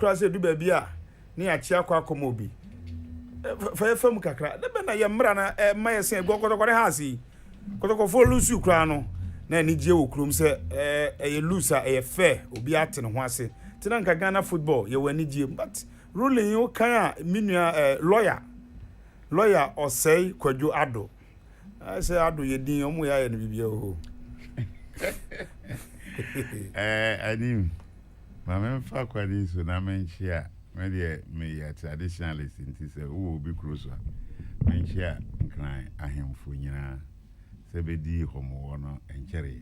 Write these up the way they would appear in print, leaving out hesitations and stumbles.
kura se du ba bia ne ya chia kwa komobi fa fam kakra da be na ye mra na ma ye sen gokotokore ha si kotokofo lusu kura no na ni je wo krum se ye lusa ye fair obi ate ne ho ase tina nka Ghana football ye wani je but ruling you kan minua lawyer Osei Kwadwo Ado I say Ado ye din omo ya ye no bibia o Anim mama fa kwadi so na menchia me ya traditionalist nti se wo obi close menchia nkran ahemfo nyina se bedi homo no enkere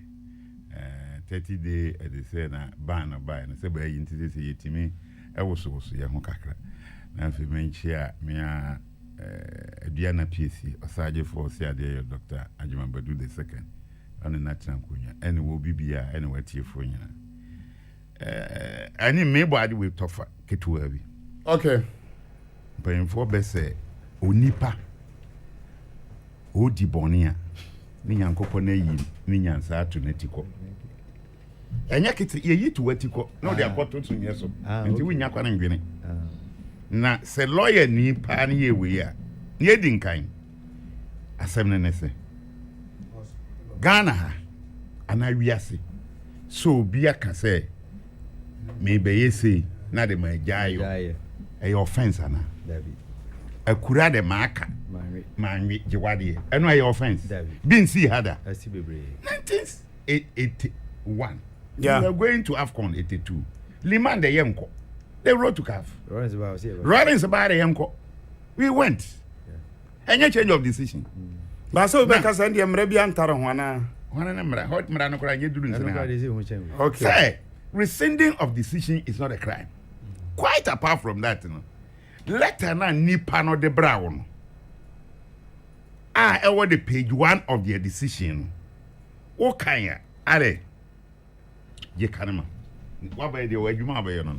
30 day they say na ban na buy na se ba yi nti se yetimi ewoso ye ho kakra na fe menchia mea Diana PC Osaje Force ade Dr. Ajima Badu the second on na trankunya any wo bibia any watie fo nyina ani me body we tofa ketuwa bi okay pen for be say onipa odi bonia ni nyankopɔ na yi ni nyansa ato na tiko enya kiti ye yitu watiko no de akoto to nyeso nti wunya kwa na ndwene na se lawyer ni pa na ye we ya ye dinkan asem ne se Ghana ana wiase so bia ka say me be yesi na de majayo e offense ana David akura de maka manwi jiwade eno e offense bin see hada asi bebre 1981 we are going to AFCON 82 Liman de yenko they wrote to CAF Rollins about yenko we went any change of decision ba so be ka say ndem rabia ntaro ho na mra hot mra no kra nye duru nsina okay say rescinding of decision is not a crime quite apart from that no letter na nipa no de brawo no the page 1 of their decision o kan ya are ye kanema what by the way you ma be no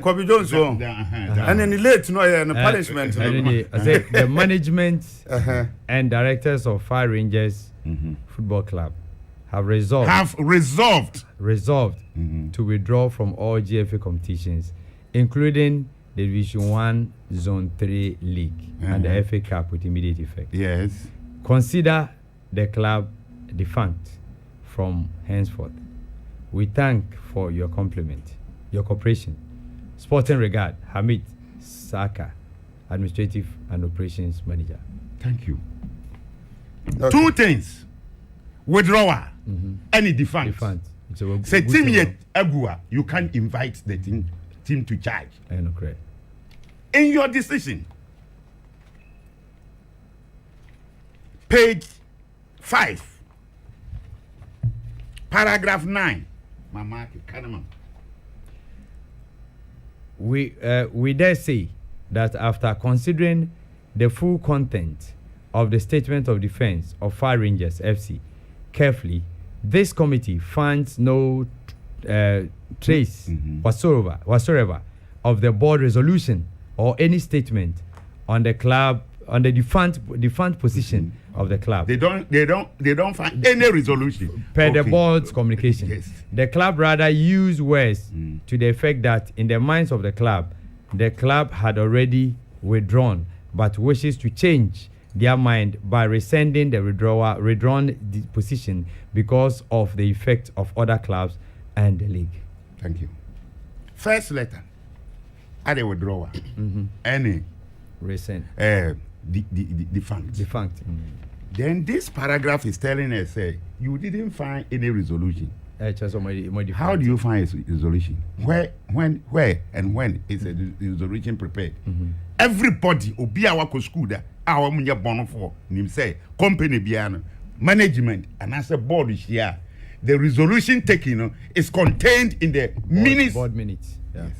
Kobe Jones and then late no punishment the management and directors of Fire Rangers Football Club have resolved to withdraw from all GFA competitions, including the Division 1 Zone 3 League and the FA Cup with immediate effect. Yes. Consider the club defunct from henceforth. We thank for your cooperation. Sporting regard, Hamid Saka, Administrative and Operations Manager. Thank you. Okay. 2 things. Withdrawal. Any defunct. Say team yet Agua, you can't invite the team to charge. I know, correct. In your decision, page 5, paragraph 9. Mama Kanama. We dare say that after considering the full content of the statement of defense of Fire Rangers FC carefully, this committee finds no trace whatsoever of the board resolution or any statement on the club on the defunct position of the club. They don't find any resolution per the board's communication. Yes. The club rather used words to the effect that in the minds of the club had already withdrawn but wishes to change their mind by rescinding the withdrawn position because of the effect of other clubs and the league. Thank you. First letter, at the withdrawal, any rescind. Defunct. Then this paragraph is telling us, you didn't find any resolution. How do you find a resolution? Where, when is a resolution prepared? Everybody, Obia wako school da, our munya bono for, nim say, company biano, management, and as a board is here. The resolution taken is contained in the minutes. Board minutes. Yeah. Yes.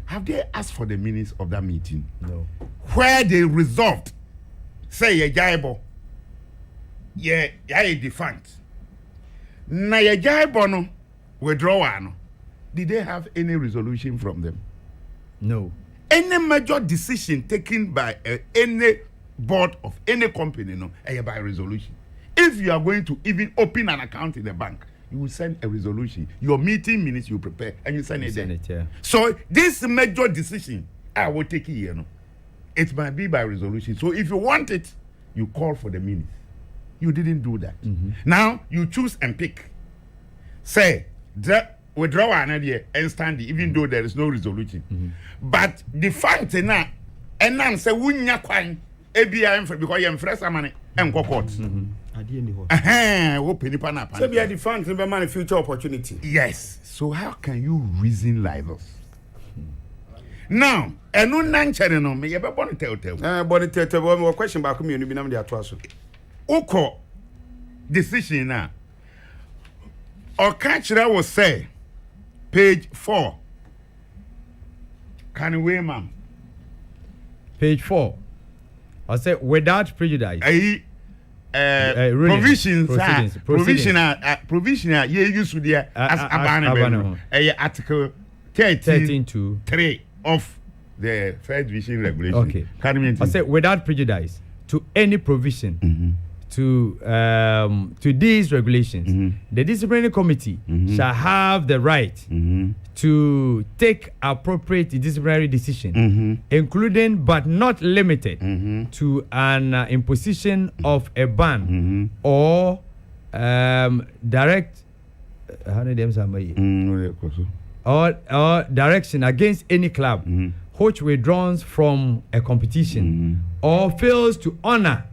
Have they asked for the minutes of that meeting? No. Where they resolved, say ye jaibo, ye defunct. Na ye jaibo no withdraw no. Did they have any resolution from them? No. Any major decision taken by any board of any company by resolution. If you are going to even open an account in the bank, you will send a resolution. Your meeting minutes you prepare and you send it there. Yeah. So this major decision, I will take it here. No? It might be by resolution. So if you want it, you call for the minutes. You didn't do that. Now you choose and pick. Say, withdraw an idea and stand it, even though there is no resolution. But the fact is now, and now say, "Wunya kwan ABI because you am fresh money and go court." Open pana. So be a defense in the future opportunity. Yes. So how can you reason like this? Now, and no nanchere no me yebe born tell. Body tete bo question back me no bi nam dey ato aso. Oko decision na. Or catcher will say page 4. Can we ma'am? Page 4. I say without prejudice. Provisional ye use there as abandonment. Article 13 to 3 of the First Division regulation. Okay. I say without prejudice to any provision to these regulations, the disciplinary committee shall have the right to take appropriate disciplinary decision, including but not limited to an imposition of a ban or direct or direction against any club which withdraws from a competition or fails to honor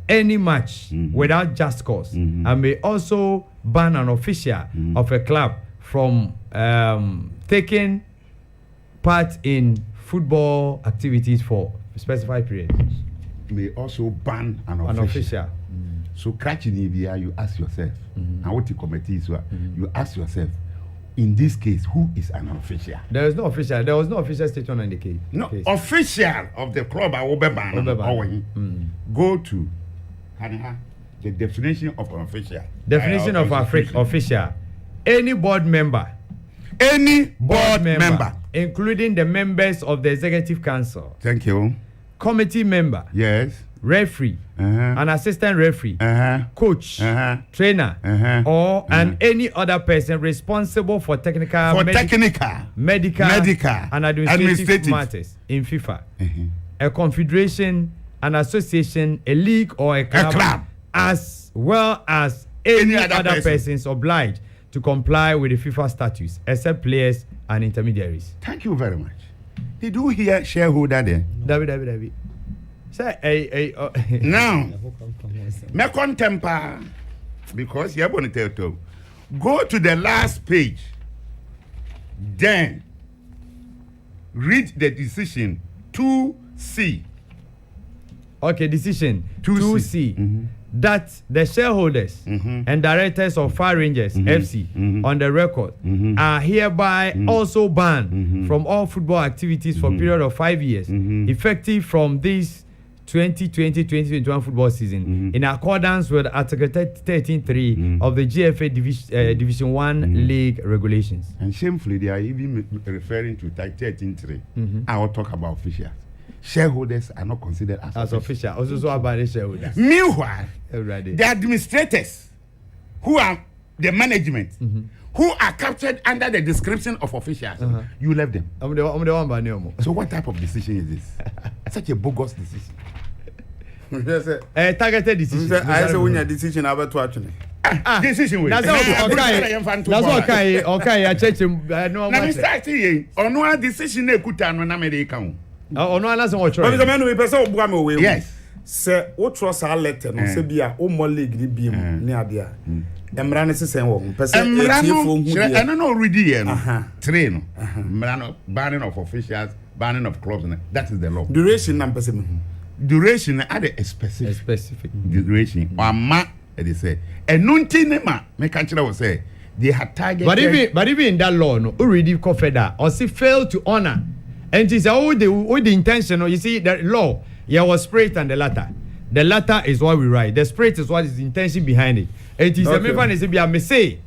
any match without just cause, and may also ban an official of a club from taking part in football activities for a specified period. May also ban an official. So, catching EBI, you ask yourself, and what the committee is, you ask yourself, in this case, who is an official? There is no official. There was no official statement in the case. No, official of the club, I will be banned. Go to the definition of an official. Definition of official. Any board member. Any board member. Including the members of the executive council. Thank you. Committee member. Yes. Referee. An assistant referee. Coach. Trainer. Or and any other person responsible for technical, medical, and administrative matters in FIFA. A confederation, an association, a league, or a club, as well as any other persons obliged to comply with the FIFA statutes, except players and intermediaries. Thank you very much. Did you hear shareholder there? David. Say, now, me contempa, because you're going to tell. Go to the last page, then read the decision 2C. Okay, decision 2C. That the shareholders and directors of Fire Rangers FC on the record are hereby also banned from all football activities for a period of 5 years, effective from this 2020-2021 football season, in accordance with Article 13.3 of the GFA Division 1 League regulations. And shamefully, they are even referring to 13.3. I will talk about officials. Shareholders are not considered as official. Also, so about the shareholders. Meanwhile, the administrators, who are the management, who are captured under the description of officials, you left them. I'm the one by name. So, what type of decision is this? Such a bogus decision. Targeted decision. I say when your decision about to actually. Decision. That's okay. I check him. No, I'm starting. On one decision, they could turn on America. Oh, no, that's what you're saying. Yes. Say, what was our letter? No, say, be a more league beam near there. Emrano is saying, Emrano, I don't know, already. Train. Emrano, banning of officials, banning of clubs. That is the law. Duration, duration, add a specific duration. Or ma, they say. And no tinema, me country will say, they had targeted. But even in that law, no, already covered that, or see, fail to honor. And it's all the intention. You see, the law, was spirit and the latter. The latter is what we write. The spirit is what is the intention behind it. It is a member is be a message.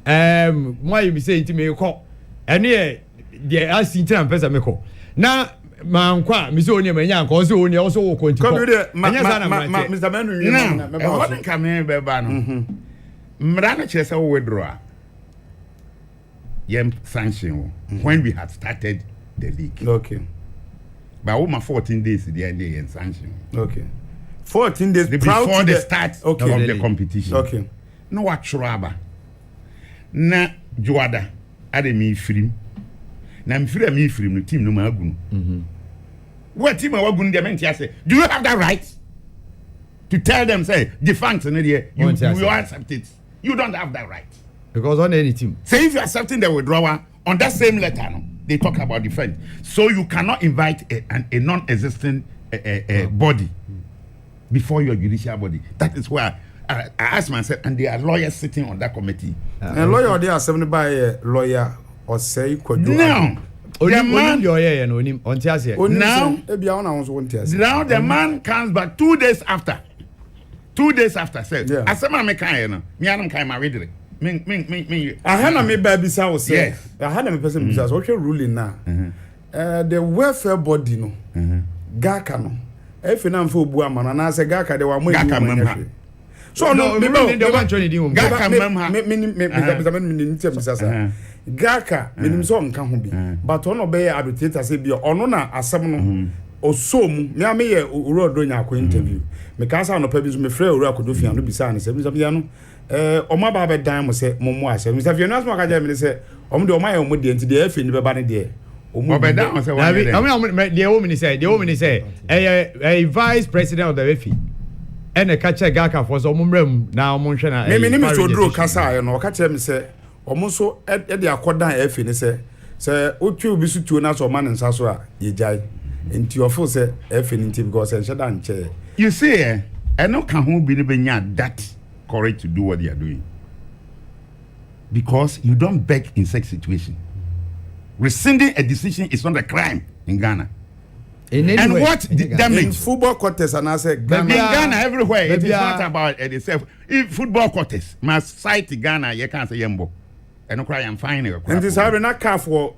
Why you say to me call? And here, the asking time person me call. Now, man, qua, Miss Onya, man, cause you only also continue. Mr. Manu, what come here, Bebano? Mrana Chesa withdraw. Yem sanction when we had started the league. Okay. By over 14 days, the end and sanction. Okay. 14 days before the start of the competition. Okay. No what trouble. Na Joada, ade me film. Na me film no team no magun. What team magun dem enti say? Do you have that right to tell them say defunct in there you accept it? You don't have that right. Because on any team. Say if you are accepting the withdrawal on that same letter no, they talk about defense. So you cannot invite a non-existing body before your judicial body. That is why I asked myself, and there are lawyers sitting on that committee. And lawyer, they are 70 by a lawyer or say, now, the man comes back 2 days after. 2 days after, said, I said, I'm a kind, me, I'm kind of ready. I had me baby house. Yes, I had a person who's okay ruling now. The welfare body, no, Gaka, no. If you know for Buaman, and I say Gaka, they were more Gaka. So no, Gaka, minim so nka ho bi. But ono be ya arbitration say bi ono na asem no osom me am ye uro do nya ko interview. Me kan sa no pa bi so me frɛ uro akodo fia no bisa ne se bi so bia no omo ba be dan mo se mo mo ase. Me say fia no asma ka ja me say omo de omo ye omo de enti de afi ni be ba ne de. Omo be dan say wa de. The woman say a vice president of the FA. And a catcher Gaka for some room now Monshana. Me name is Odro Kasa no ka tell me say omo so e de akodan afi ni say otu obi su tuo na so man nsa so a ye jai enti ofo say afi ni nti because en sheda nche. You see I no can who be benya that courage to do what they are doing. Because you don't beg in such situation. Rescinding a decision is not a crime in Ghana. And way, what damage in football quarters and I say Ghana. In Ghana everywhere it is not about itself. If football quarters must cite Ghana, you can't say Yembo. And cry I'm fine. And this having not car for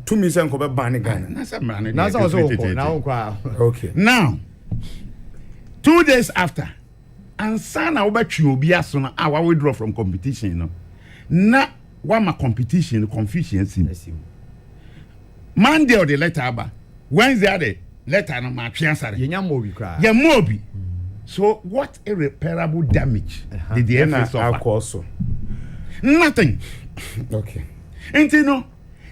2 million ko be ban Ghana. That's also now. Okay. Now 2 days after and sana obetwi obi aso na awa withdraw from competition no. Na wa ma competition confusion sim. Monday or the letter aba. Wednesday the letter no ma twansare. Yenya mobi kra. Ye mobi. So what irreparable damage did the FA suffer? Nothing. Okay. And you know,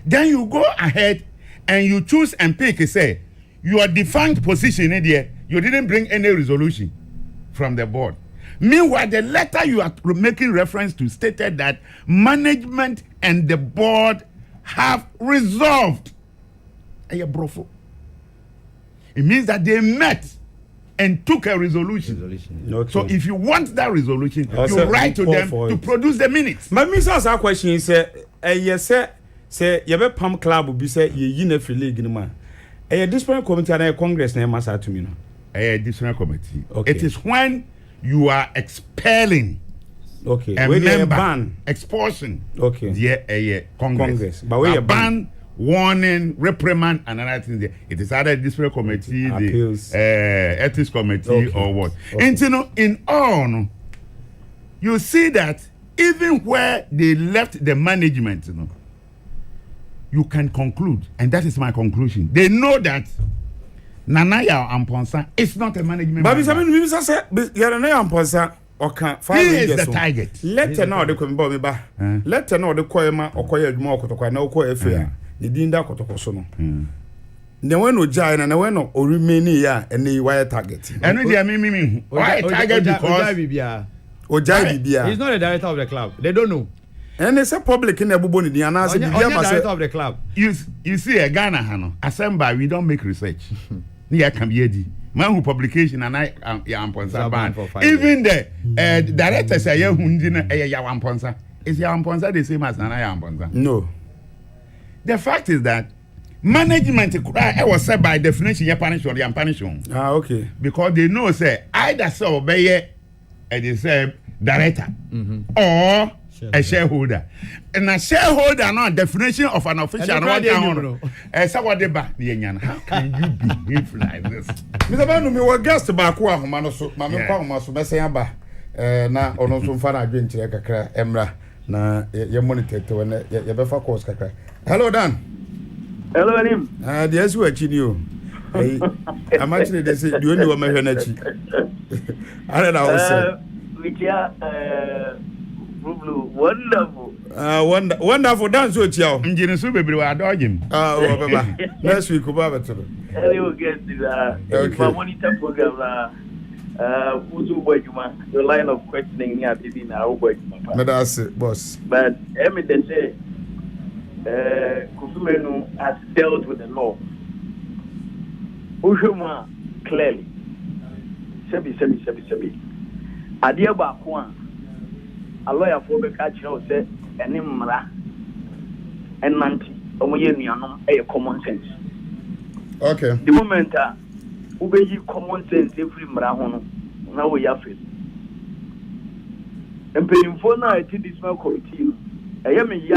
then you go ahead and you choose and pick say your defunct position in there, you didn't bring any resolution from the board. Meanwhile, the letter you are making reference to stated that management and the board have resolved. It means that they met and took a resolution. Okay. So if you want that resolution, you write to them to produce the minutes. My Mrs. Our question is yes, say you have Pam Club be say you na free league man. A disciplinary committee and a congress name must to me no. A disciplinary committee. Okay. It is when you are expelling a member, ban expulsion. Okay. A congress. But we ban, warning, reprimand, and another thing there. It is either disciplinary committee, appeals, the ethics committee, or what. Okay. And you know, in all, you see that even where they left the management, you know, you can conclude, and that is my conclusion. They know that Nanaya Amponsa is not a management. But Mr. say, Yanaya Amponsa. Okay, he is the target. Let her know the Kumbo ba. Let her know the Koyama or Koya Moko, no Koya, the Dinda Kotokosono. The one who giant and the one who remain here and the wire target. And we are meaning why target because he's not the director of the club. They don't know. And it's a public in the Buboni, the announcement of the club. You see a Ghana Hano, assemble, we don't make research. Here can be Eddie. Man who publication and I am Ponsa ban. Even the director say ya hundina ya Ponsa. Is ya Ponsa the same as I am Ponsa? No. The fact is that management I was said by definition you punish or you punish. Ah, okay. Because they know say either so obey and they say director or a shareholder. And a shareholder no definition of an official how can you behave like this? Mr. Banu, me were guest back who are Mano so Mamma so Messiah. na ono so mfa na adwenkyere kakra emra na ye monitor to na ye befa course kakra. Hello Dan. Hello Anim. The asu achi ni o. I'm actually they say the only one me hwe na achi. I don't know. Wikia wonderful. Wonderful dance o tia o. Njini so bebre wa dodgem. O baba. Next week oba beto. Hello guest is my monitor program la uzu bojuma. The line of questioning here be na bojuma. Na that's it, boss. But evidence say Kufumenu has dealt with the law. Ujuma clearly. Sebi. Adia ba ko a lawyer for be catch you say eni mmara enanti omoye nuanom common sense. Okay. The moment ubeyi common sense every mmara ho no na we ya fail. Empeyimfo na eti this man committee ayemi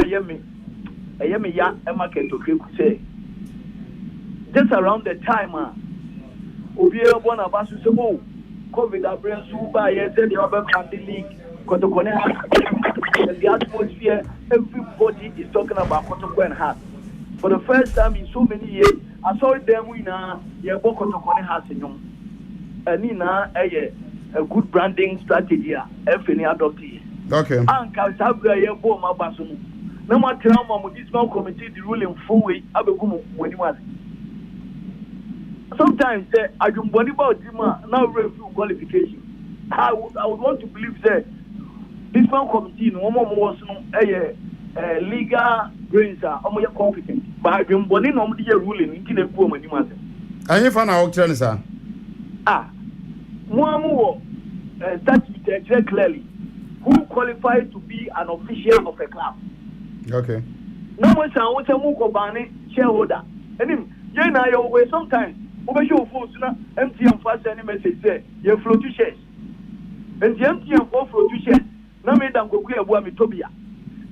ya market to keep say just around the time obi e born about so go COVID abren so ba ye say the other country league Kotoko and the atmosphere everybody is talking about Kotoko and Heart. For the first time in so many years I saw them we na ye bo Kotoko and Heart nyom ani na a good branding strategy FNA adopt here. Okay. Anka sabra ye bo ma baso no na ma trauma mo this man committee the ruling full way abegu wani was. Sometimes ajumboni ba odima now review qualification. I would want to believe that this man committee no more was no legal brains are almost competent. But ajumboni no dey ruling in kine ku omani ma. Anyi fa na oktre ni sa. Mo statute clearly who qualifies to be an official of a club. Okay. No one say what mu ko bani shareholder. Enim ye na your way sometimes we show force na MTN fast any message say you flow to shares. And the MTN for flow to shares. Na me dan go ku mi tobia.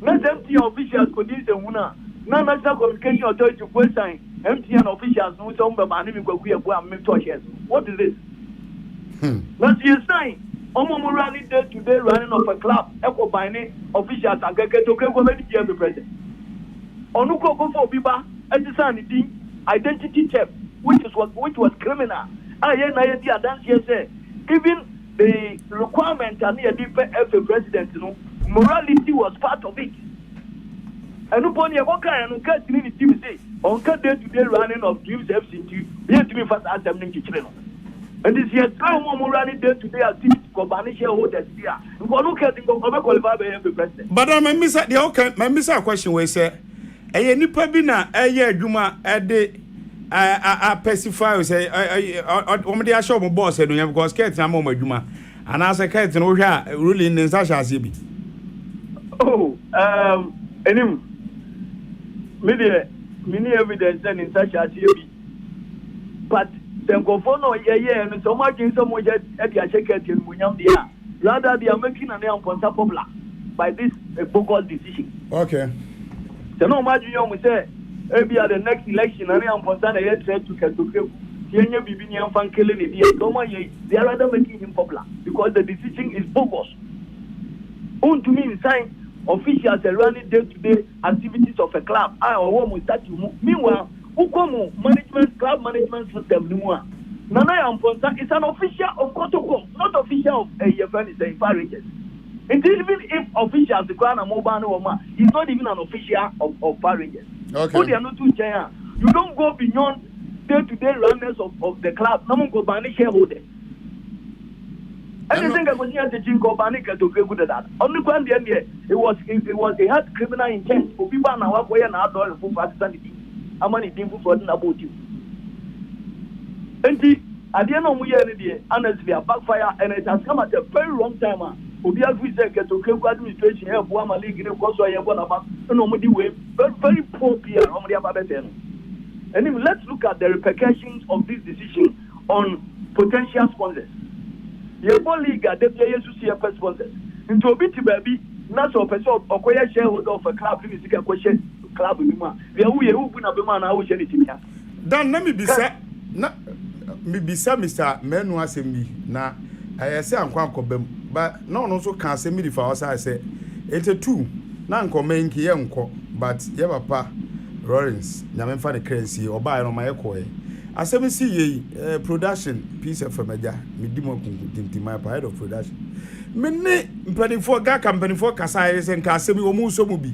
Na MTN officials ko din se huna. Na National Communication Authority ko sign MTN officials no so mba mani mi go ku mi to shares. What is this? But you sign Omo running day-to-day running of a club, echo binding officials and get to go the president. Onuko go for Biba, identity theft, which was criminal. I dance say even the requirement and the different president, morality was part of it. And upon your worker and cut in the team say, on cut day-to-day running of dreams FC, we have to be fast assembling children. And this year, more running day-to-day activity for Bani shareholders here. We can look at the qualified by every president. But I miss the okay. My miss a question we say, any pabina, juma, a pacify say, the show boss said, you have skate and more juma, and as a cat and ruling in Sasha Zibi. Oh, many evidence in Sasha Zibi, but. Tenkofono and so much in some way at the check in Munyam dia. Rather they are making an popular by this bogus decision. Okay. So no imagine you say maybe at the next election and I'm concerned I tried to Kenya Bibinian fan killing it. They are rather making him popular because the decision is bogus. To me sign officials are running day-to-day activities of a club. I almost start to meanwhile Ukomo management club management system nimwa. Nana Amponsa is an official of Kotoko, not official of a friend is a Rangers. And even if officials the Crown and Mobile he's not even an official of Rangers. Okay. They are not too giant. You don't go beyond day-to-day runners of the club. No one go bani shareholder. Anything I was here to Jinko Banika to get good at that. Only one the end it was a hard criminal intent for people now way and outdoor for Pakistan. How many people for about you? And at the end of the year, honestly, a backfire, and it has come at a very long time. Obiafi said, "Get to Cape administration help Wama League in a course I have one about nobody way, very poor PR on the Ababen." And then let's look at the repercussions of this decision on potential sponsors. The League at the PSUC sponsors. Into a bit, baby, not so person or quite shareholder of a club, physical question. Club we are who put up a man. I wish anything. Dan let me be Mr. Menua Sembi na I say I'm quite but no no so can say me the for I say it's a two na nkoma nki ye nko but ye papa Lawrence nyame fa the currency oba no my ekọ asem si ye production piece of media me di mo kunku my head of production me ne mpanifo ga kampanifo kasa ye se nka asem wo mu so mu bi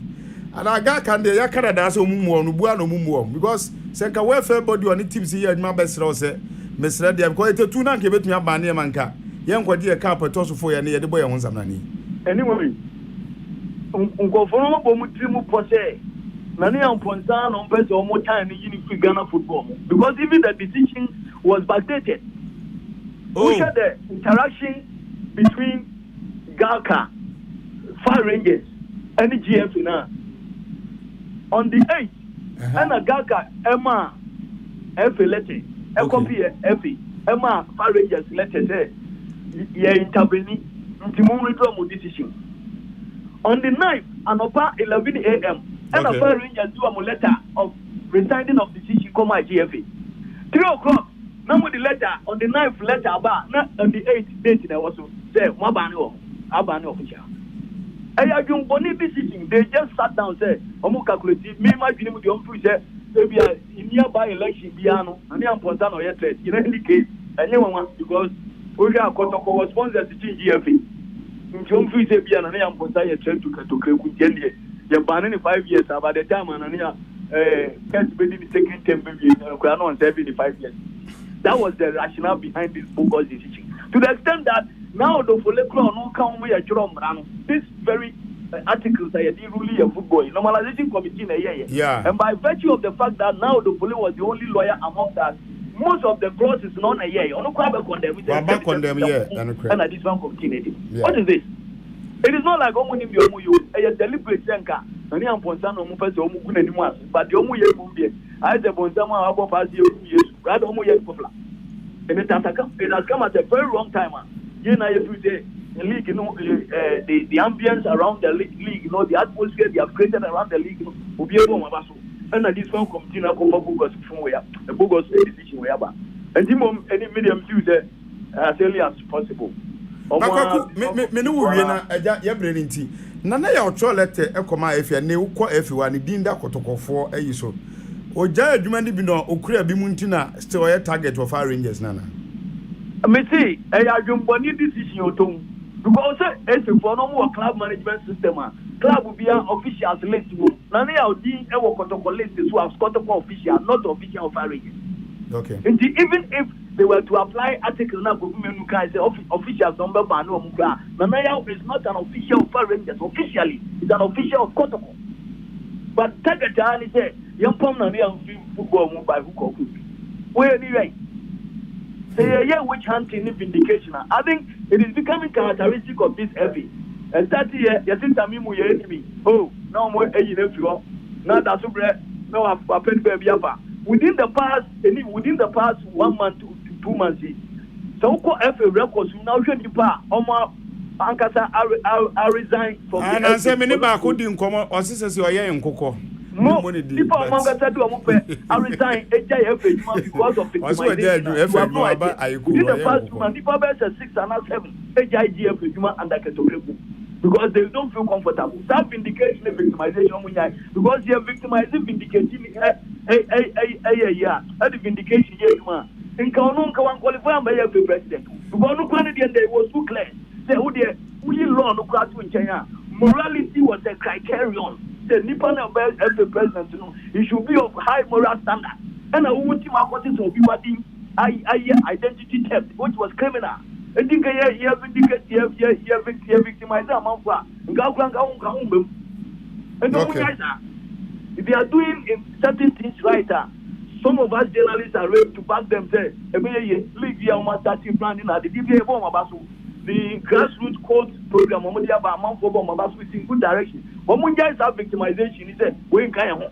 ana ga kan de ya Canada so mu mu no bua no mu mu because se nka welfare body on team si ye adwuma besra o se mesra dia because it's two na nke betumi aba na manka ye nkodi e ka pato fo ye ne ye de boy ho nsam ni anyway ngoforo mo bo mu trimu pose na ne amponsa no pese o mo time ni yini fi Ghana football because even the decision was backdated. Look at the interaction between Galka, Fire Rangers, and the GF now. On the 8th, and Galka, Emma, F letter, a copy F, Emma, Fire Rangers letter there. Yeah, intervening, into decision. On the 9th, and about 11 a.m., and a Fire Rangers do a letter of resigning of decision come at GFA. 3 o'clock. Now with the letter on the 9th letter about not on the 8th date there was say Mabano official. I don't believe decision. They just sat down say Omo calculate me my dream with the say maybe in nearby election piano and I'm Pontano yet in any case anyone because we are Kotoko was sponsored to GFA. In John Free say piano and I'm Pontano to Kreku you're banning 5 years about the time and can't be the second term maybe on 75 years. That was the rationale behind this bogus decision. To the extent that now the folklore no come we this very articles are really a football normalization committee yeah. And by virtue of the fact that now the police was the only lawyer among us, most of the clauses not a year. On condemn and at this one committee. What is this? It is not like Omunim a deliberate senka, and I'm Ponsano Mufas Omukunanimas, but the Omu Yemubie, I the Bonsama Abo Pazio, rather Omu Yemufla. And it has come at a very wrong time. You know, if you say the league, you know, the ambience around the league, you know, the atmosphere they have created around the league, will be able to and at this one committee now come bogus from where the bogus decision wherever. And any medium use as early as possible. Me no wie na aja ye brere nti na ya ocho letter ekoma efia ne ukọ efiwa ne dinda kotokofo ayi so oja adwuma ni bi no okura bi mu nti na still ye target of Fire Rangers nana me see adwumboni decision otom because for no more club management system club be officials list na ya odin e wo kotoko list so as kotoko official not official of Fire Rangers. Okay. And even if they were to apply article now government say officials number ban no mukra Nanaya is not an official of Fire Rangers officially it's an official of Kotoko but Tagatani say young pom na football move by hook where anyway say yeah which hunting vindication I think it is becoming characteristic of this heavy and 30 years you think Tamimu your enemy oh now more now that's no I've paid baby within the past 1 month to 2 months so ko FA records now hwe nipa omo ankasa I resign from and I say me ba ko di nkomo osisese oye nkokọ no people ankasa do omo pe I resign eja FA because of it also eja do FA no aba ayiko within the past 2 months people be 6 and 7 eja IGF juma under Ketokreku because they don't feel comfortable. That vindication and victimization because they are victimizing vindicating the vindication here in Kaunun Kawan qualify by every president. Because no candidate they was too clear. Say who there we law no class in China. Morality was a criterion. The Nippon every president it should be of high moral standard. And a woman team according to everybody identity theft, which was criminal. I think you victimize them. If they are doing certain things right, some of us journalists are ready to back them. Say, leave your starting planning at the grassroots code program. Is in good direction. But when guys have victimization, he said, "We can't.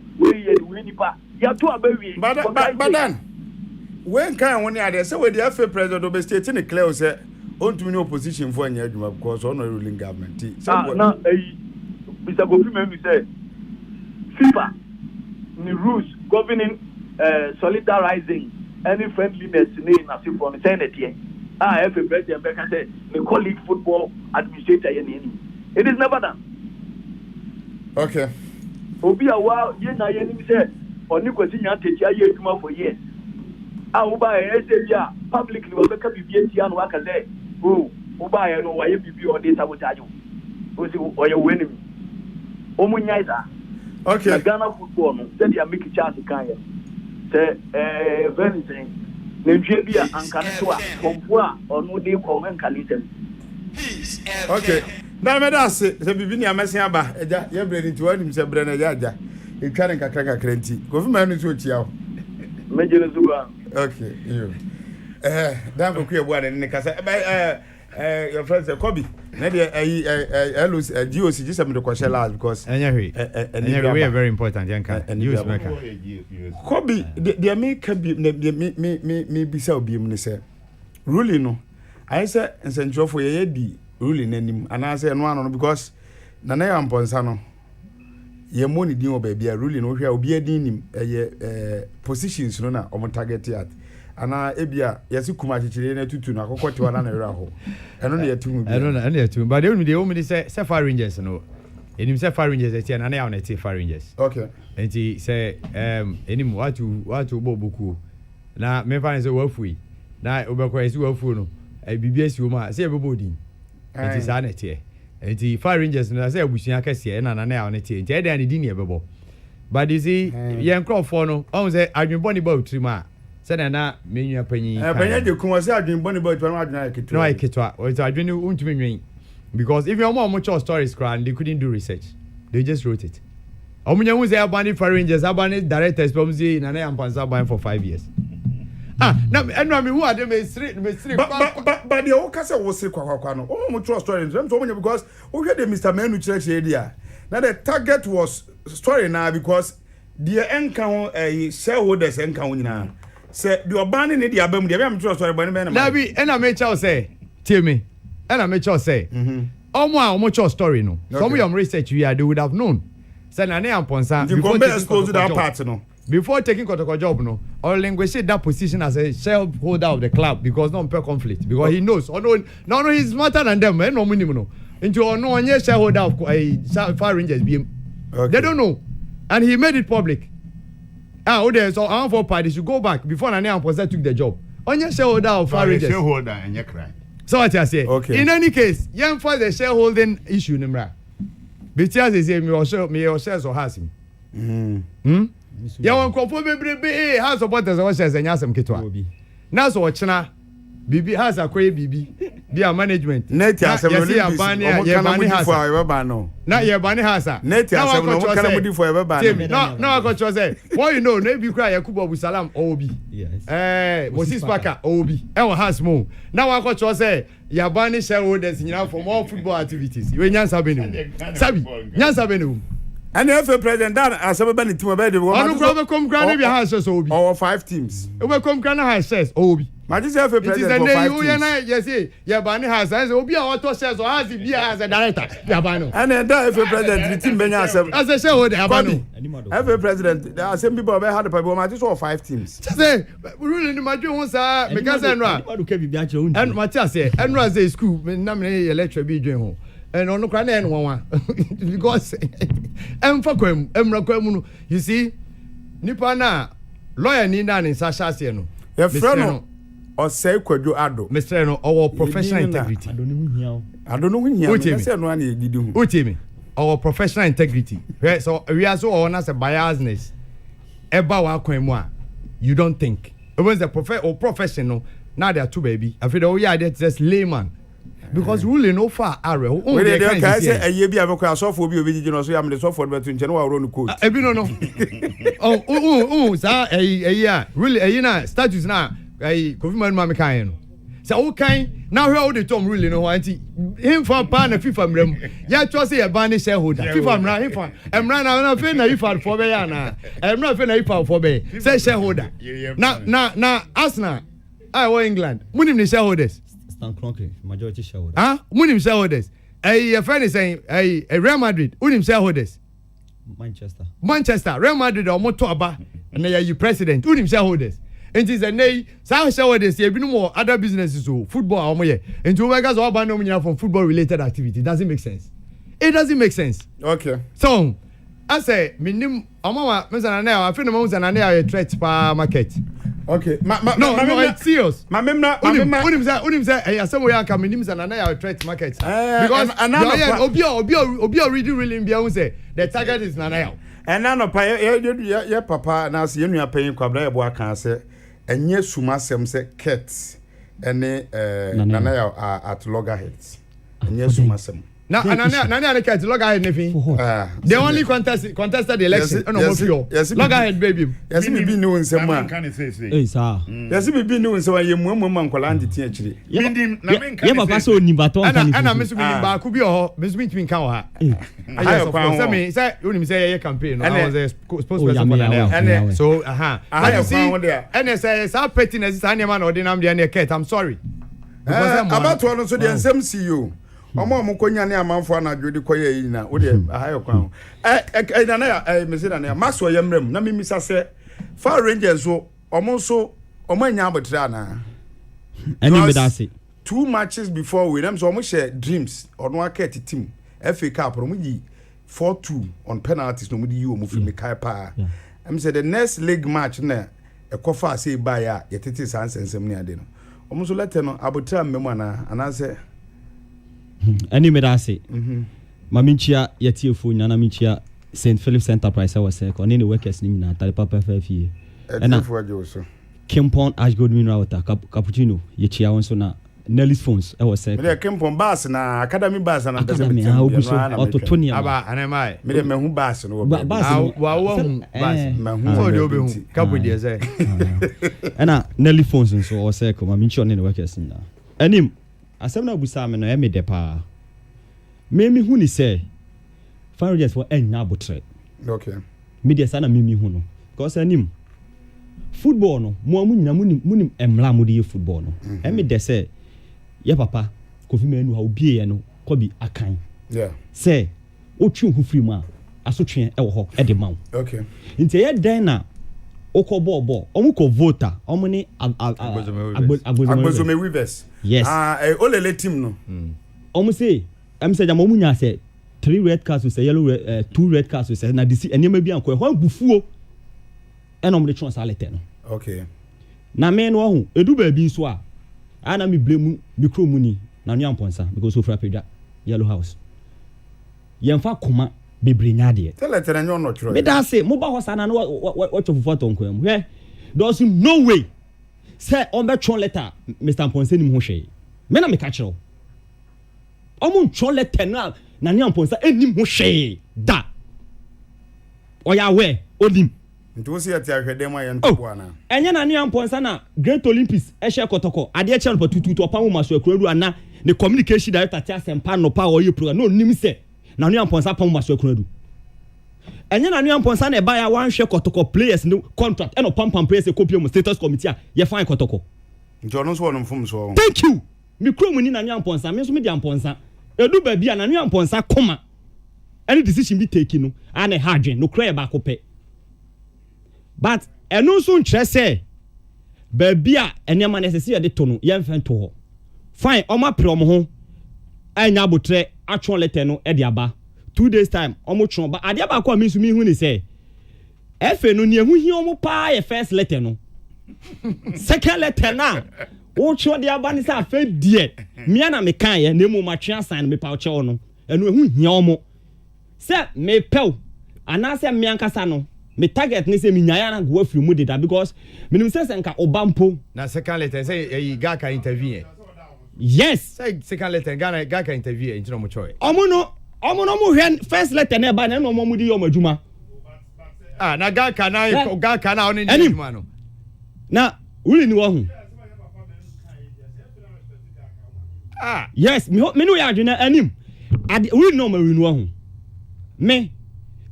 But then, when can one other say with the FA president of the state in the clear say on to opposition for any argument because on a ruling government. Now, Mr. Gopi say FIFA the rules governing solidarizing any friendliness in Nasif on the Senate here. FA president Becca said the colleague football administrator. It is never done. Okay. Obi a wa ye na ye ni say oni kwesi nya techi aye adwuma for years. Uba e say bia publicly we beka bibie tia no aka say uba ye no waye bibi o dey sabotage. O si o ye wenim. O munya isa. Okay. The Ghana football no say dia make chance kan ye. Say very thing. Nenjue bia ankane to a kompo a ono dey ko menkalisem. Okay. Na me da se bibi ni amese aba eja ye bredi ti wani se bre na eja e tware kakra nti kofi ma no so tia o mejere zuwa. Okay, you dan ko kue bua ne kasa your friend say Kobe na dey LOC GOC just me ko share last because we are very important yanka use maker Kobe dey make me bisa obi mu ne say ruling no I say nsentro for ye di ruling nanim and I say no ano because na ya mponsa no ye money din o ba bia ruling no hwe obi adin nim positions no na o target at ana ebia yesi kuma chichire na tutu na kokoti wana na wera ho eno na yetumu bia eno na yetumu but they only say Fire Rangers no enim say Fire Rangers eti na ya na Fire Rangers okay enti say enim watu bobuku na me fa say wafui na obekwa esi wafu no bibia esi o ma say ebobodin enti sa na tie enti Fire Rangers no say abusuan kase na ya na tie enti e dey na di ne ebebo but you see yen crowd no on say adwenboni ba utrima say na menua panyin panyin de kun say adwenboni ba utrima adwena eketwa no eketwa o say adwene untumi nwen because if your mom much stories cry they couldn't do research they just wrote it omunya hu say abani Fire Rangers abani directors from say na yampansa ban for 5 years na enu me who are me street but the o kase wo say kwakwa no o much stories them so omunya because o hwe the Mr. Manu church area now the target was story now because the encounter shareholders encounter nyina say the obani ne the abam the am trust story bani na na bi na me chow say tell me na me chow say omo chow story no some your research we are they would have known say na amponsa before expose that part no before taking Kotoko job no or language that position as a shareholder of the club because no per conflict because he knows no he's smarter than them no minimum no into no onye shareholder of Fire Rangers BM they don't know and he made it public there so our four parties should go back before Nana Amposa took the job onye shareholder of Fire Rangers shareholder and your crime so what I say okay. In any case yen for the shareholding issue nimra because say me your shares or has him ya won kofo bebrebe house supporters o shares enya asem ketwa na so ochina bibi house akoye bibi bia management net asem no ya bani house for everybody no na ya bani house net asem no kana mudi for everybody no I got you say what you know na bi kra Yakubu Abusalam obi yes Moses Parker obi e won house mo na wa got you say ya bani shareholders nyina for more football activities we nyansa benu sabi nyansa benu and the FA president that asem ba ni team ba de wo ma no come grant be house so obi or 5 teams we come grant house obi Majis FA president for 5 teams. Yes, yeah, Bani has. I say, Obi, I want to say, so has he as a director? Yabano. And then that FA president, the team Benya as a shareholder, Yabano. FA president, there are some people who had the people. Majis all 5 teams. Say, we really need my job, sir. Because and Matthias say, and was a school, nominate electric be doing home. And on the Ukraine one because you see, Nipana lawyer Nina in Sasha Sieno. Your friend. Or say Kwadwo Ado Mr. No our professional integrity I don't know when he say no one did do Utimi our professional integrity so we are so on as a biasness eba wa kwan mu a you don't think when the professional now they are two baby I feel we are just layman because ruling no far arrow we dey can say a year bi abekwa so for bi obi gigi no so ya me so for betu nche no wa ro no coach ebi no sa really na status na Kofi Manu ma me kan no say o kan na hwe o de tom really no anti him for pa na FIFA mram ya cho say e ban shareholder FIFA mram him for emra na fe na FIFA for be ya na emra fe na FIFA for be say shareholder na Arsenal I England munim ni shareholders Stan Kroenke majority shareholder munim shareholders your friend is saying Real Madrid munim shareholders Manchester Real Madrid or moto aba na ya president munim shareholders It is a nay. Some show they say no more other businesses so football omoye. Into Vegas or ban from football related activity. It doesn't make sense. It doesn't make sense. Okay. So I say minim amama mezana na I feel no mezana na a threat pa market. Okay. No, it's serious. Unim say eh asem we aka minim mezana na a threat market. Because obi already really be say the target is Nanaya. And now pa ya papa na se yenu apan kwabra ebo aka se enye sumasem se ket ene Nanaya at loggerheads. Enye sumasem. Now, Nana can't log ahead, Neffy. They only contested the election. Yes, log ahead, baby. Yes, we be knowing someone. Hey, sir. Yes, we be knowing so you mum Colandi actually. Yeah, Papa, so Nibaton. And I miss me back, could be all Miss Winton Cow. I say, you say a campaign. I was supposed to so, I found there. And I say, it's our pettiness, it's animal or the cat. I'm sorry. About to also the MCU. Omo amukonya ne amanfo anadwodi koye yi na wo de ahayo kwan na na mesida na maso yemrem na mimisa se Far Rangers so omo anya abotra na any me that say 2 matches before we them so omo share dreams ono aketi team FA Cup omo yi 4-2 on penalties no mudi yi omo fi me kai pa am say the next league match na ekofa say buy ya yetete sansensem ne ade no omo so lete no abotra mmemu ana say any me that say maminchia yetiefo nyana minchia St Philip's Enterprise was say on any workers ni na tare papa fafie and so Kimpon Ash Gold Mineral Water Cappuccino yechia won so na Nelly's phones I was say me Kimpon bus na academy bus na academy auto 20 aba anema me mehu bus no wa mehu so de obehu kabodi say and Nelly phones so o say ko maminchia on any workers na anim asem na busa me no e me de pa me hu ni say Far Rangers for enya abotre okay media sana me hu no because anim football no mo nyina munim emla mo de football no e me de say ye papa Kofi Manu ha obie ye no ko bi akan say o twu hu free ma asotwe e wo ho e de ma okay nti ye den na okobo omu ko voter omu ni Agbozome Weavers yes olele team no omu say am say jam omu nya say 3 red cards with yellow 2 red cards with na disi enema bi anko ho bufuo e no mo de chon salete no okay na me no ho edu ba bi so a ana me blemu mikro mu ni na nua amponsa because so frapeda yellow house yemfa koma bebre nyade teletere nyo no tro me da say mo ba ho sana no what of photo nko am he there's no way say on be chon letter Mr. Amponsa ni mo hwe me na me ka kire o mo chon letter na nua amponsa eni mo hwe da oya we odim nti si ati ahwede ma ye nto ana enye na nua amponsa na Great Olympics e hye kotoko ade e no tutu opam ma so akuru ana ne communication director ti asempa no pa o ye program no nim se na nua amponsa pam ma so akuru enye na nua amponsa na e ba ya wan hwe kotoko players no contract e no pam players e copy mo status committee a ye fine kotoko nti ono so wonu mfum so thank you mi kro mu ni na nua amponsa me so me di amponsa edu ba bia na nua amponsa koma any decision be taken no ana hadwen no kra e ba ko pe but enu so ntre se ba bia enema necessary de to no ye mfen to ho fine oma pre omo ho anya abotre atwon letter no e de aba 2 days time omo twon ba ade aba ko mi su mi hu ni se efe no ni ehu hi omo pa ye first letter no second letter na wo twa de aba ni sa fa die mia na me kan ye na emu ma twa sign me pa che no enu ehu hi omo se me pew ana se me ankasa no me target ni se me nyaya na go afiri mu deda because minim se nka obampo na second letter say Gaka interview yes say second letter Gaka interview intino mo choy omo no mo hwen first letter na ba na no mo di yom adwuma na Gaka na oni adwuma no na wuli ni wo hu yes me no ya adwena anim wuli no ma wuli ni wo hu me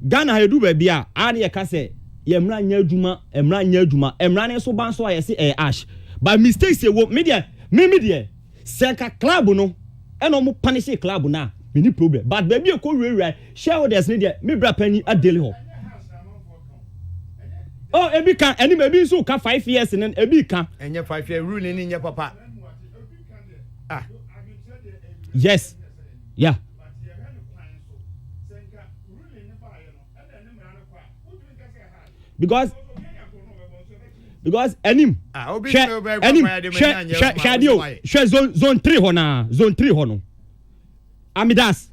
Ghana hedu ba bia ani ye ka se ye mra nya adwuma emra ne so ban so aye se ash by mistakes ye wo media seka club no e no mo punish club na me ni problem but baby e ko wewere shareholders ne dia me bra pani adeli ho Oh, ebi kan eni ebi nso ka 5 years nen ebi kan. Enye 5 year rule ni nye papa. Ah. Yes. Yeah. Because enim share zone 3 ho na zone 3 ho no Amidas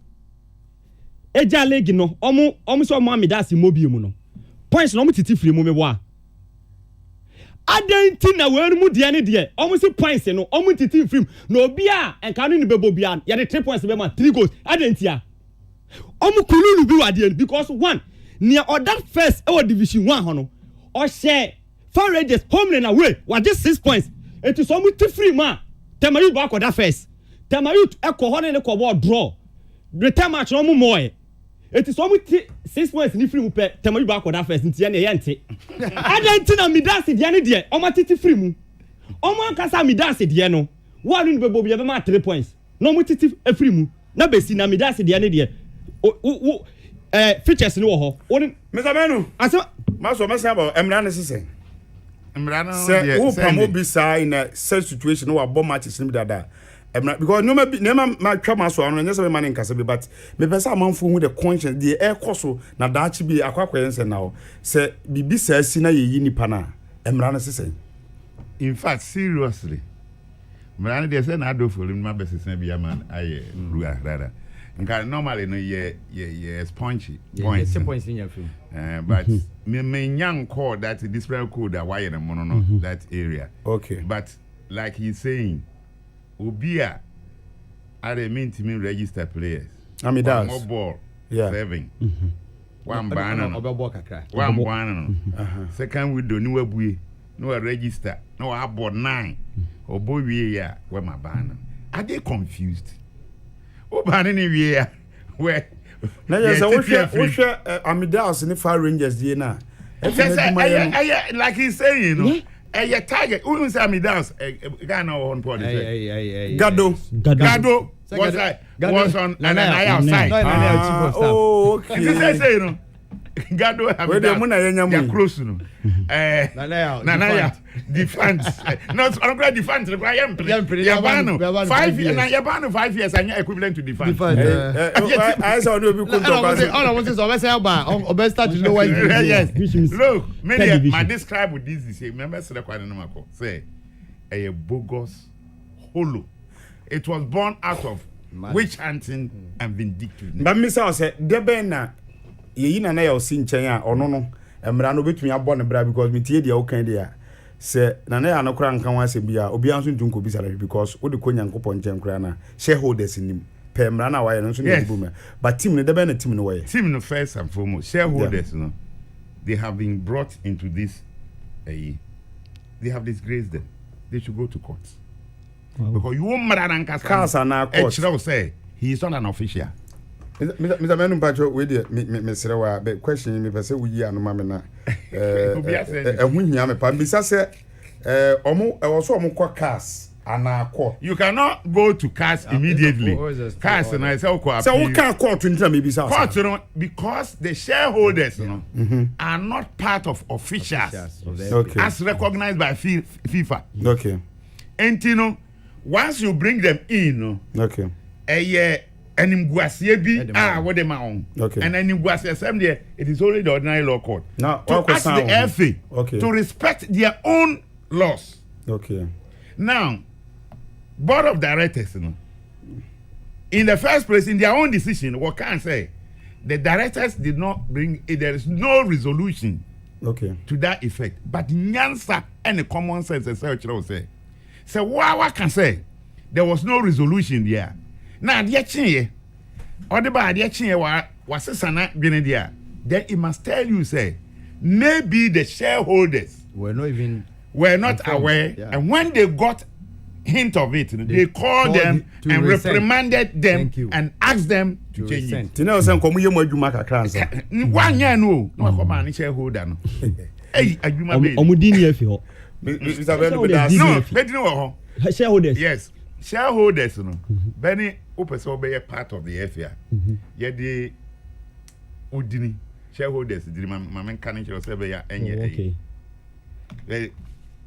eja league no omo so Amidas mobi mu no points no omo titi free mu me bo a adenti na we mu de ne de omo si points no omo titi free na obi a enka no ni bebo bia ya de 3 points be ma 3 goals adenti a omo kululu bi wa de because one near other first our division 1 ho no or share Far Rangers home and away was just 6 points. It is almost free man. Temayu back on that first. Temayu echo honey and a draw. The time match no more. It is almost 6 points in free mupe. Temayu back on that first in Tiani Yante. Argentina Midasi Diani dear. Oma titi free mu. Oma Casa Midasi Diano. One in Bebo Yama 3 points. No more titi free mu. Na besi na Midasi Diani dear. Features no ho. Mr. Menu. Asa Maso Masabo, Emran is saying. Say who promote bisa in a such situation who are bomb matches in that because no my trauma so on just man in Kasabi but me pesa manfo hu the conscience the air coso na dachi bi akwakwense now say bibi says na ye nipa na emra say in fact seriously mrana dey say na do for him ma besesa bi man aye rua rather normally no ye spongy points. Yeah, points in your film. But me young call that different code that why the mono that area. Okay. But like he's saying, Obia are the mean to me register players. I mean that's more ball. Yeah. 7. One banner. One banner. Second we do no abue. No register. No about 9. Or boy we ya where my banner. Are they confused? Oban anywhere where na yes we share Amidas in the Far Rangers dey na like he's saying you know a target who say Amidas Ghana on point Gado was on and outside oh okay you say you know Gado have they close no Nana defense not only defense Yabano 5 years and Yabano 5 years and equivalent to defense I saw no be all I want is over say about start to know why yes look many my describe with this say remember say no say a bogus holo it was born out of witch hunting and vindictiveness but me say debena ye na ya osi nchen a ono no emra no betumi abo ne bra because me tie dia o kan dia se na ya no kra nkan wa se bia obi anso ntunko bi salary because wo de ko nyankopon nchen kra na shareholders nim pe emra na wa ye no so ne bu me but team ne debe na team no wa ye team no first and foremost shareholders no they have been brought into this they have disgraced them they should go to court because you won't mara na kasa na court say he is not an official. Mr. Manu Pacho, we did Mr. Wa, but question me, say we are no mamma. Me, Pambisa said, also cars and court. You cannot go to cars immediately. Cars and I say, so we can't court to maybe court, because the shareholders are not part of officials okay. as recognized by FIFA. Okay. And you know, once you bring them in, okay. And in Guasia be what them on. Okay. And then in Guasia assembly, it is only the ordinary law court. Now to ask the FA to respect their own laws. Okay. Now, board of directors, in the first place, in their own decision, what can I say? The directors did not bring there is no resolution to that effect. But Nyansa and the common sense say. So what can say? There was no resolution there. Now, the chinye, or the bad chinye was a sana benedia. Then it must tell you, say, maybe the shareholders were not informed, aware, and when they got hint of it, they called them and reprimanded them and asked them to change it. You know, some come here more Jumaka class. 1 year no come on shareholder no. Hey, Ajuma Omudini efi no, shareholders. Yes. Shareholders, Benny Upper be a part of the FA. Yet the Udini shareholders, the man can say,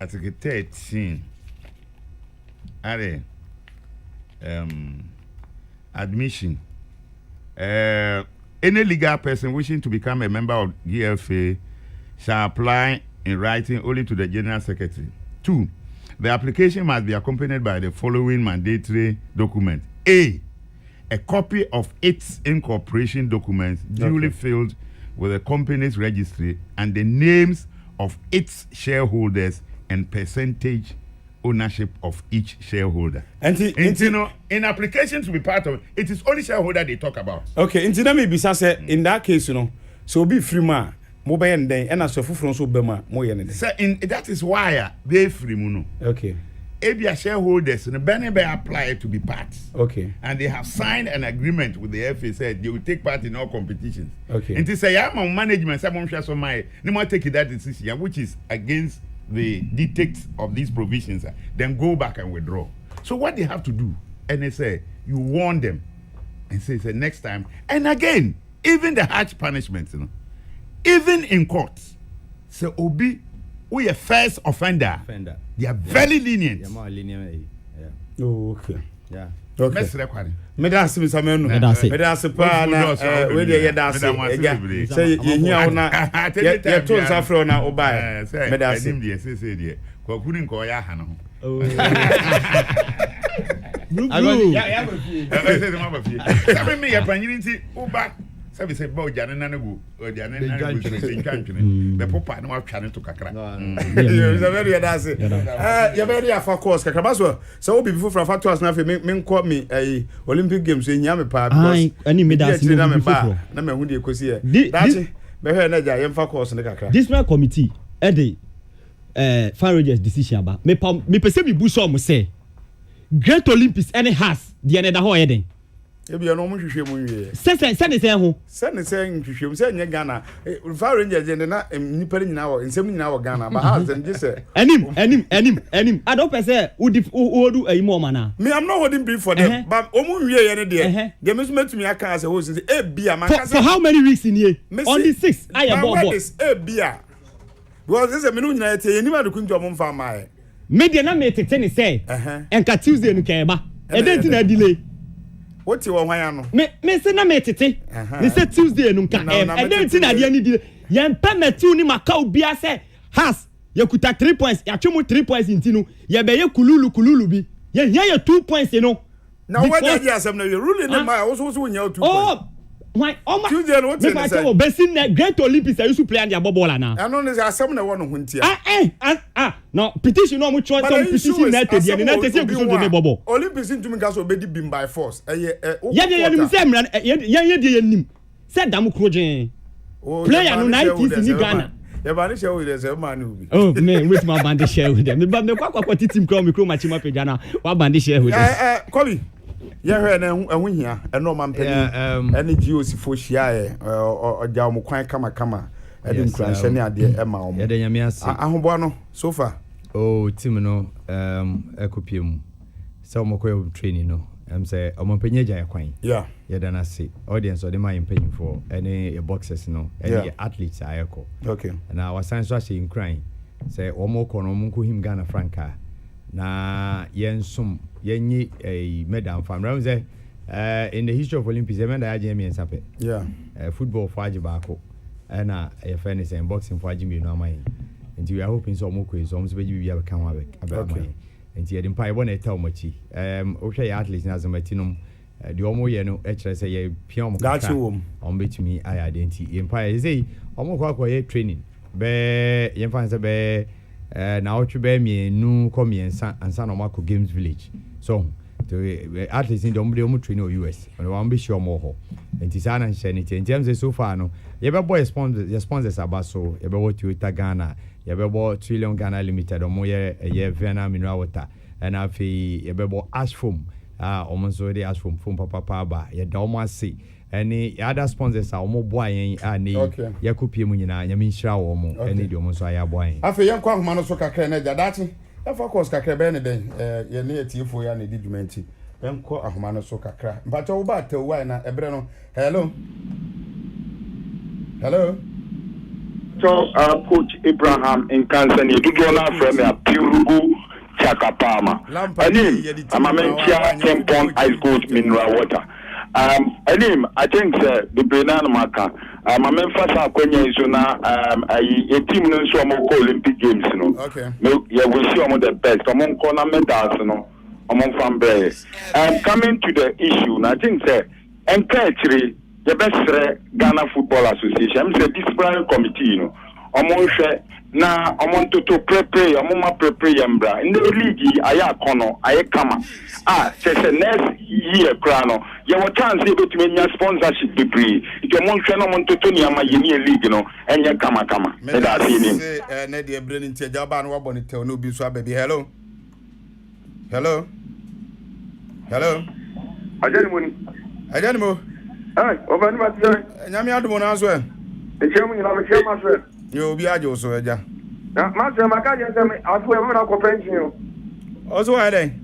Article 13. Admission. Any legal person wishing to become a member of GFA shall apply in writing only to the General Secretary. 2. The application must be accompanied by the following mandatory document. A copy of its incorporation documents duly filled with the company's registry and the names of its shareholders and percentage ownership of each shareholder. And in application to be part of it is only shareholder they talk about. Okay, let me be say in that case, so be free man, mobile and then and as a from so bema more that is why they free muno. Okay. Abia shareholders and Benebe apply to be part. Okay. And they have signed an agreement with the FA said they will take part in all competitions. Okay. And to say I'm on management, someone shall so my no more take that decision, which is against the dictates of these provisions, then go back and withdraw. So what they have to do, and they say you warn them and say next time. And again, even the harsh punishment, even in court, so Obi, we a first offender. They are very lenient. Yeah, more lenient. Yeah. Oh, okay. Yeah. Okay. Medasi misamenu. Medasi pa na we dey yedasi. Say yehia una. Ye to nsafro na obai. Medasi. Say there. Ko kuni nko ya ha no. Oh. Yeah, say the mama fie. Say me ya panyini nti oba. Say say ba ojane na go. Ojane na go say ntwantwene. Be popa na wa twane to kakra. You very yedasi. You very afa course kakra baso. So obi before from to us na fe me nko me Olympic Games ehia me pa because ani medasi na me ba na me hu de ekosi here. That be here na ja yemfa course ne kakra. Disciplinary committee Fire Rangers decision ba me pese bi bu so mo say Great Olympics any has the another ho eden. Ebi no mo hwehwe mo wie. Se ho. Se nhwehwe se nye Ghana. Fire Rangers na nipa nyina wo nsem nyina wo Ghana ba has and just Enim. I don't say odu ayimo mana. Me I'm not holding brief for them. But omu wie ye ne de. They must make me aka say ho say e bia man ka say. For how many weeks in here? On the 6th I am bobo. This e bia. Because this me no nyina tie ye ni ma de kunjo mo mfa ma e. Media na me tete ni say. Enka Tuesday no keba. E dey na delay. What you want ya no? Me say na me tete. Me say Tuesday no nka e dey na dia ni delay. Yen pa metu ni maka obia say has yakuta 3 points. Ya twemu 3 points intinu. Ye be ye kululu bi. Ye here 2 points no. Now what dey asem na you ruling in my also nya 2 points. Oh, why? Oh my. Tuesday no what you say? Me best in Great Olympics I used to play and the ball na. I know say asem na won ho ntia. No petition no mo try some petition na te dia na te say go do ne bobo. Olympics ntumi ga so be di bim by force. Ye nim say mra ye de nim. Say dam krojen. Player no 90s ni Ghana. You band share with us, man. Oh, man, wait my band share with them. But me kwa team crow me crow machima pe Ghana. Wa band share with them. Kobi. Yeah, ehun hia eno man pani ene GOC fo hia oja omo kwan kama ede nkranhye ne ade ema omo ede nyame ase ahobo no so far team no ekopiem so omo ko training no say omo panya ja kwan yede na se audience ode my panyim for ene boxers no ene athletes ayeko okay na wasan so ase nkran say omo ko no omo ko him Ghana franca na yensum yenyi medal fam round say in the history of Olympics emenda ajemi ensape football for ajibako na fairness and boxing for ajimi no amai and we are hoping so mo quiz so mo be bi aba kan wa abamai and ye dimpa e bona eta omachi ohwe ya athletes na zamatinum the omo ye no e kire say ye pion mo ka on betumi aya identity impa e say omo kwa ye training be ye fan say be na ochu be mienu komiensa ansa no mako games village so at least in the omo train o US and one be sure more ho enti sana nhyɛ in terms of so far no ye be boy sponsors about so ye be what Toyota Ghana ye be boy Trillion Ghana Limited omo ye Vietnam mineral water and afi ye be boy ash foam omo so dey ash foam papa ba ye da omo ase any other sponsors are omo boy yen ne yakopie mu nyina nyame nhyira wo omo any de omo so aya boy yen afi yen kwa homa no so kakra na jadachi focus kakra be ne den ye ne etifo ya ne di dwumenti yen ko ahoma no so kakra mpacha wo ba tawu na ebre no hello Coach Abraham in Kansas, you do not from a Purugu Chakapama. I'm a mentia Kempon Ice Coach Mineral Water. I think the Brennan Maka. I'm a Memphis Aquania is now a team no so Olympic Games. Okay. Yeah, we see among the best among corner medals, among fan bears. Coming to the issue, I think actually the best Ghana Football Association, I'm the disciplinary committee, among na among to prepare, among prepare yambra. In the league, I kono, I kama. Say next year, Crano, you have a chance to make your sponsorship degree. If you want to Tony, I'm a league, and you kama. That's it. Nadia Brilliant Jaban Wabonito, no Biswa baby. Hello. I don't know. Over my sir. Yamiadon as well. The chairman of the chairman. You'll be a Joso. Master, my guy, I swear, I'm not pension. Also, I think.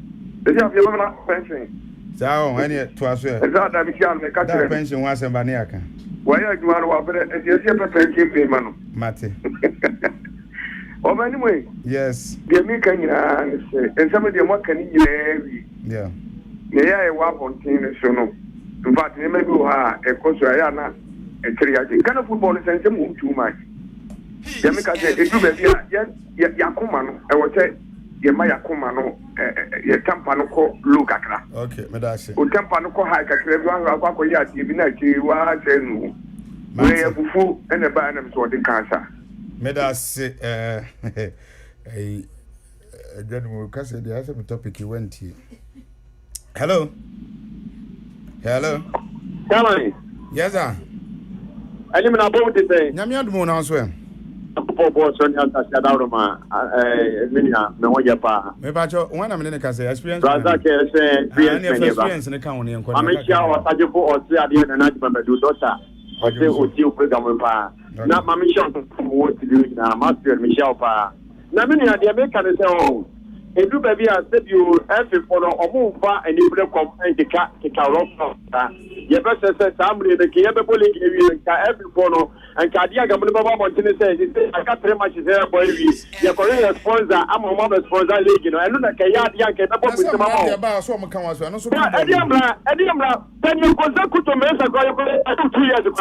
The job you're not pension. So, I need to answer. Exactly, the pension was a Baniaka. Why are you want to if you're a pension payment? Mate. Oh, anyway. Yes. The American, and some of them what can you yeah. Yeah, I walk on team, so no. In fact, they may go a Kosayana, a Triatic. Kind of football is too much. Jamaica said, if you be Yakumano, I will say, Yamaya Kumano, Tampanoco, Lucacra. Okay, Medasi. Tampanoco Hike, everyone, Wakoya, even at you are saying, we have full and a banner for the cancer. Medasi, a gentleman, because the other topic you went to. Hello. Yes, sir. I live in a boat today. Yamiad Moon as well. One I'm in a experience. Experience in a county and I'm sure I do for Australia and I do daughter. I say, what you program not my mission what to do now, Master Michelle Pa. Now, many of the Americans say, oh, if you baby, I said you have to follow or move far and you will come and the cat, the cow. Your best says, somebody, the Kiaboli, every follow. And Kadiaga Montana says, I got very much there, boy. Your Korean sponsor, I'm a mother sponsor league, and look at Kayat can up with the mama. About some accounts, and also Ediamra, then you consecutive to Mesa 2 years ago.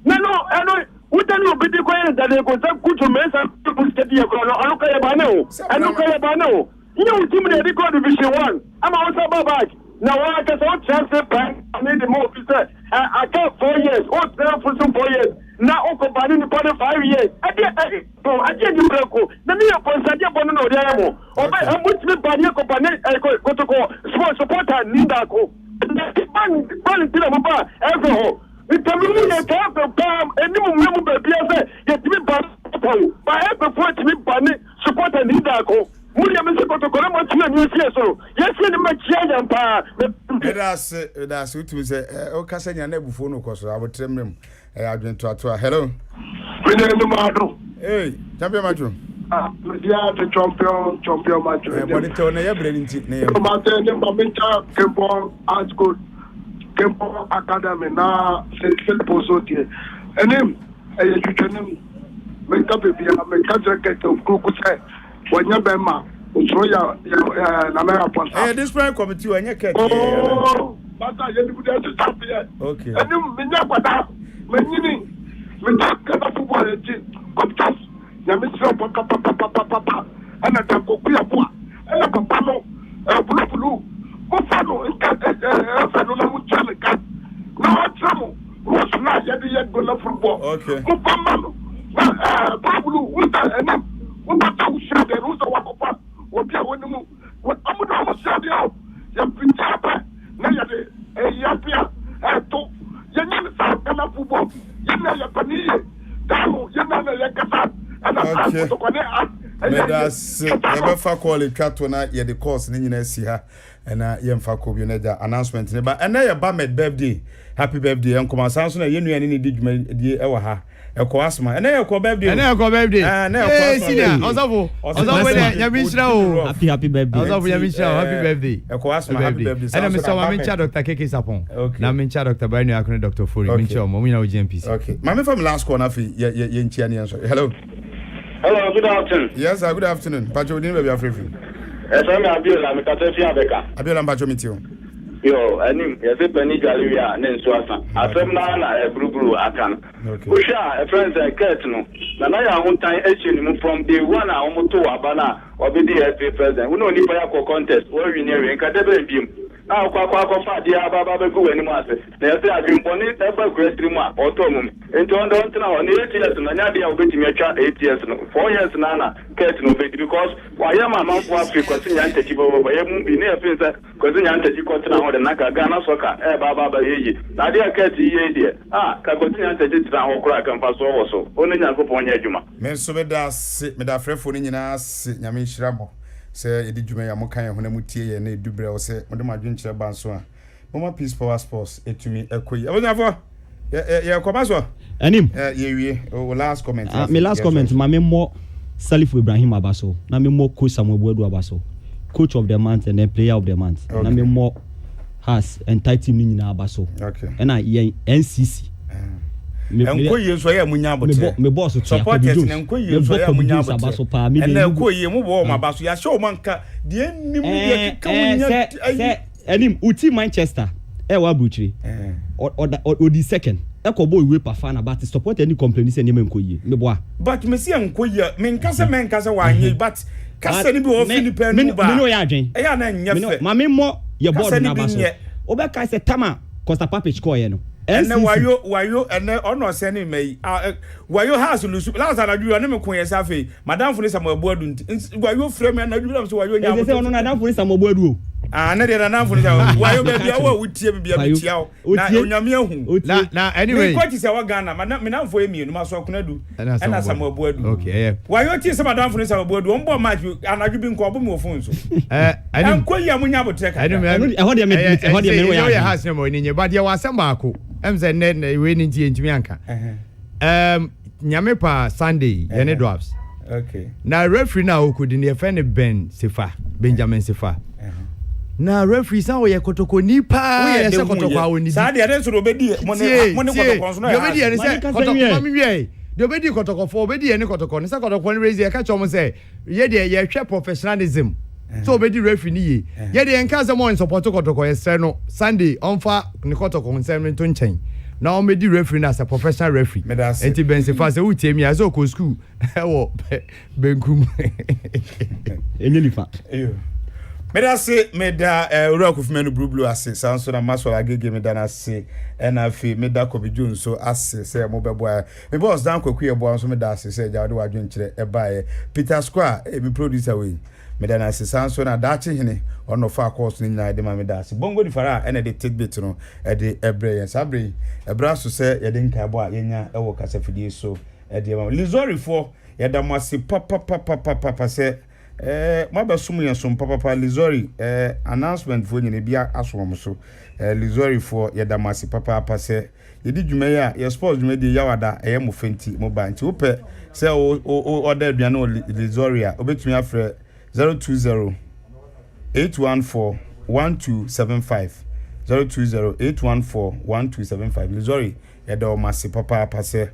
No, what then you be the question that they consecutive to Mesa to study a chrono, and look at Bano. You know, Timmy, they got Division 1. I'm also back. Now, I can all transfer bank. I need the more officer. I got 4 years. All for some 4 years. Now, Uncle Banning the 5 years. I did you broke. The mere Ponsadia Bono, the Amo. Or I'm with me by your company. I go to go. Small supporter, Nindako. Banning to the bar. Every it's a million type of palm, and you remember the get me by every point to me, Banning, supporter Nindako. William is going to go to so yes, in my chair. That's what we say. Oh, Cassania never phone, of course. I would tell them. I went to a hello. Hey, champion match. The champion match. But it's on a brilliant name. Kempo Academy now, St. Posoti. And him, you can make up if you have a contract of Kukusai. When you're Bema, so yeah, this prime committee when you get. Oh, but I didn't put to stop here. Okay. And you mean when you get a football compass, Papa, and I can go Papa, and a Papa, a blue, Buffalo, and Fernando Chalica. Now, trouble was not yet going to football. Okay. Pablo, with that, what shall the rules of Wakapat? What you want to move? What I'm going to say out? You're pretty happy. Now you're a yapia. I told you never saw Ghana football. You're not a panini. You're not a Yakasa. And I'm going to that's never for call it cat when I hear the course in the and I am for Kobuneja announcement. But and now your Bamed birthday. Happy birthday, Uncle Samson. You knew any did you ever have. Eko asma. Ene eko birthday. Ene eko birthday. Eh, senior. Osafo. Osafo we ya minshira o. Happy birthday. Osafo ya minshira happy birthday. Eko asma happy birthday. Ene Mr. Mamincha Dr. Keke Sapon. Na mincha Dr. Bani Akune Dr. Fori. Mincha mo na GMPC. Okay. Mami from last corner fi ye nchia ni answer. Hello. Hello, good afternoon. Yes, sir, good afternoon. Pacho ni be afraid. I'm Abiola, I'm Katefia Abeka. Abiola Pacho meet you. Yo, anim, yes, a penny galleria, and then Swassa. I said, Nana, a blue, I can. Usha, a friend, I can't know. Nanaya, one time, from day one, I almost to Abana, or be the FA president. We don't need for contest, where we near in Cadebe Beam. Now, Quack, dear Baba, go anymore. They say, I've been born in ever great remark, or Tomum. And to understand now, 8 years, and Nadia will be me 8 years, 4 years, Nana, Cat no bit, because why am I not for Africa, continue to keep over, I haven't been near Prince, continue to keep on the Naka, Ghana, Soka, Baba, Nadia Cat, dear. Continue to get down, crack and pass also. Only Napon Yajuma. Men so me da sit, me da frefo ni nyina sit, nyame hyiramo. Say edi dwuma ya mokan ya honam tie ye na edubre o say mo de madwen kire ban so a mama peace power sports etumi ekoyi abonyafo ye koma so anim ye wie o last comment my last comment ma me mo Salif Ibrahim Abaso na me mo coach Samuel Buedu Abaso coach of the month and then player of the month na me mo has entitled me nyina Abaso okay and I NCC enkoyi so ya munya abote me boss to support it enkoyi so ya munya abote and enkoyi mu bo ma baso ya show manka de nim de ka munya enim uti Manchester wa bruchiri or the second ekobo iwe pafa na but support any complain say nem enkoyi me boa but me see enkoyi me nkasa wa nye but kasa ni bi o Philippe no ba me no ya adwen e ya na nya fe ma me mo ye board na baso obeka say tama Costa Papich ko ye no ene wayo ene ono se ni mai wayo house lusu last na duru na me kun ye safe madam funi Samuel Buadu wayo frame na duru so wayo nya se ono na madam funi Samuel Buadu na de na madam funi wayo be bia wo wutie bia bitia o na onyame ahu na anyway ko ti se wa Ghana madam fo emienu ma so kunadu ena Samuel Buadu okay wayo ti se madam funi Samuel Buadu on bo match anaju bi nko obo me ofun so anko ya munya botre ka ho de me wo ya house no mo ni nye ba de wa asem baako emze ne we ni ntie ntimi anka nyame pa Sunday yene dwarfs okay na referee na okudi ne friend Benjamin Sefa na referee san wo ye kotoko ni pa ye se kotoko awoni sa de ade so obedi mo ne kotoko so na obedi ye se kotoko mami wie de obedi kotoko fo obedi ye ne kotoko ne se kotoko ne raise ye ka chomo se ye de ye hwe professionalism so obedi referee ni ye de enka se mo support kotoko ye se no Sunday onfa ne kotoko nsem to nchen na o medi referee na as a professional referee enti Bensefa se utie mi as o ko school e wo benkum enyelifa meda se meda Uraku Fumenu Blue ase sanso na maso agege meda na se na fi meda Kobiju nso ase se mo beboa me boss dan kwaku ye boa nso meda ase se ja de wadwen kire e baaye Peter Square mi producer we meda na ase sanso na dachi hene ono fa course ni nyina de ma meda ase bongo di fara ene de tidbit no e de ebre yes abre ebra so se ye de nka bo a yenya e wo kasa fidie so e de ma Lizori for ye da mo ase papa se maba sumu yensum papa Lizori announcement for nyine bia asom so Lizori for yedamasi papa se yedi dwumaye a ye sports dwumadi yawada mo fenti mo banti wo pe se o order aduane o Lizori a obetumi afre 020 814 1275 020 814 1275 Lizori yedamasi papa se